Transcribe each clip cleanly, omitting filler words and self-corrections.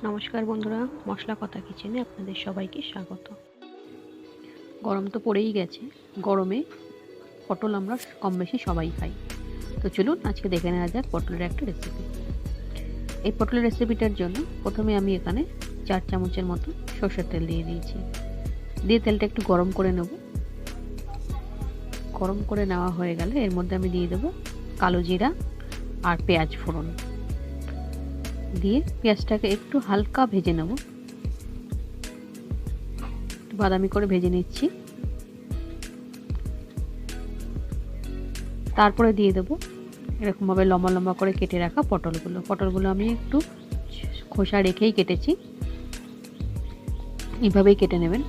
নমস্কার বন্ধুরা, মশলা কথা কিচেনে আপনাদের সবাইকে স্বাগত। গরম তো পড়েই গেছে। গরমে পটল আমরা কম বেশি সবাই খাই। তো চলুন আজকে দেখে নেওয়া যাক পটলের একটা রেসিপি। এই পটলের রেসিপিটার জন্য প্রথমে আমি এখানে 4 চামচের মতো সরষের তেল দিয়ে দিয়েছি। দিয়ে তেলটা একটু গরম করে নেব। গরম করে নেওয়া হয়ে গেলে এর মধ্যে আমি দিয়ে দেবো কালো জিরা আর পেঁয়াজ ফোড়ন। দিয়ে পেঁয়াজটাকে একটু হালকা ভেজে নেব, বাদামি করে ভেজে নিচ্ছি। তারপরে দিয়ে দেবো এরকমভাবে লম্বা লম্বা করে কেটে রাখা পটলগুলো আমি একটু খোসা রেখেই কেটেছি। এইভাবেই কেটে নেবেন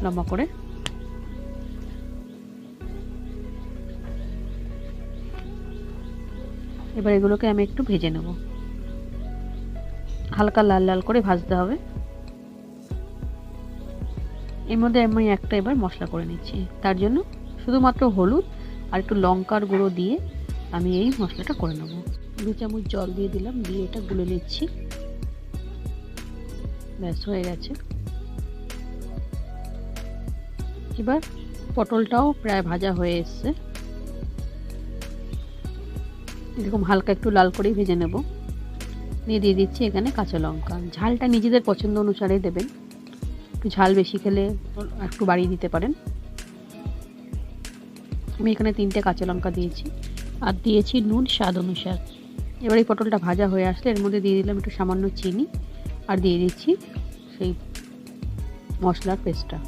লম্বা করে। এবার এগুলোকে আমি একটু ভেজে নেব, হালকা লাল লাল করে ভাজতে হবে। এর মধ্যে আমি একটা এবার মশলা করে নিচ্ছি। তার জন্য শুধুমাত্র হলুদ আর একটু লঙ্কার গুঁড়ো দিয়ে আমি এই মশলাটা করে নেব। 2 চামচ জল দিয়ে দিলাম, দিয়ে এটা গুলে নিচ্ছি। ব্যাস হয়ে গেছে। এবার পটলটাও প্রায় ভাজা হয়ে এসছে। এরকম হালকা একটু লাল করেই ভেজে নেব। নিয়ে দিয়ে দিচ্ছি এখানে কাঁচা লঙ্কা। ঝালটা নিজেদের পছন্দ অনুসারে দেবেন, একটু ঝাল বেশি খেলে একটু বাড়িয়ে দিতে পারেন। আমি এখানে 3টে কাঁচা লঙ্কা দিয়েছি আর দিয়েছি নুন স্বাদ অনুসার। এবার এই পটলটা ভাজা হয়ে আসলে এর মধ্যে দিয়ে দিলাম একটু সামান্য চিনি আর দিয়ে দিচ্ছি সেই মশলার পেস্টটা,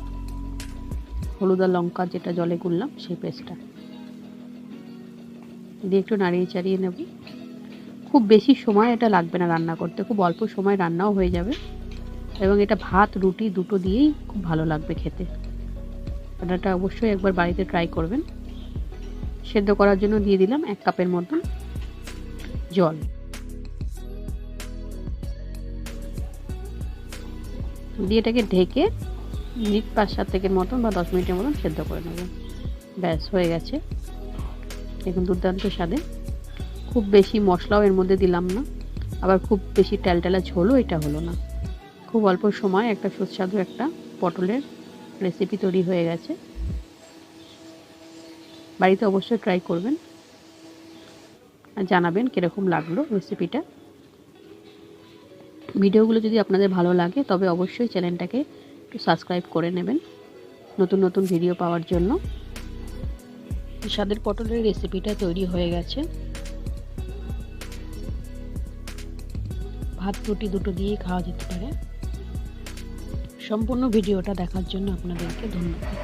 হলুদ আর লঙ্কা যেটা জলে গুললাম সেই পেস্টটা দিয়ে একটু নাড়িয়ে চাড়িয়ে নেব। খুব বেশি সময় এটা লাগবে না রান্না করতে, খুব অল্প সময় রান্নাও হয়ে যাবে এবং এটা ভাত রুটি দুটো দিয়েই খুব ভালো লাগবে খেতে। এটা অবশ্যই একবার বাড়িতে ট্রাই করবেন। সেদ্ধ করার জন্য দিয়ে দিলাম 1 কাপের মতন জল। দিয়ে এটাকে ঢেকে মিনিট 5-7 মতন বা 10 মিনিটের মতন সেদ্ধ করে নেব। ব্যাস হয়ে গেছে। দেখুন দুর্দান্ত স্বাদে। খুব বেশি মশলাও এর মধ্যে দিলাম না, আবার খুব বেশি ট্যালট্যালা ঝোলও এটা হলো না। খুব অল্প সময় একটা সুস্বাদু একটা পটলের রেসিপি তৈরি হয়ে গেছে। বাড়িতে অবশ্যই ট্রাই করবেন আর জানাবেন কীরকম লাগলো রেসিপিটা। ভিডিওগুলো যদি আপনাদের ভালো লাগে তবে অবশ্যই চ্যানেলটাকে একটু সাবস্ক্রাইব করে নেবেন নতুন নতুন ভিডিও পাওয়ার জন্য। স্বাদের পটলের রেসিপিটা তৈরি হয়ে গেছে। ভাত রুটি দুটো দিয়েই খাওয়া যেতে পারে। সম্পূর্ণ ভিডিওটা দেখার জন্য আপনাদেরকে ধন্যবাদ।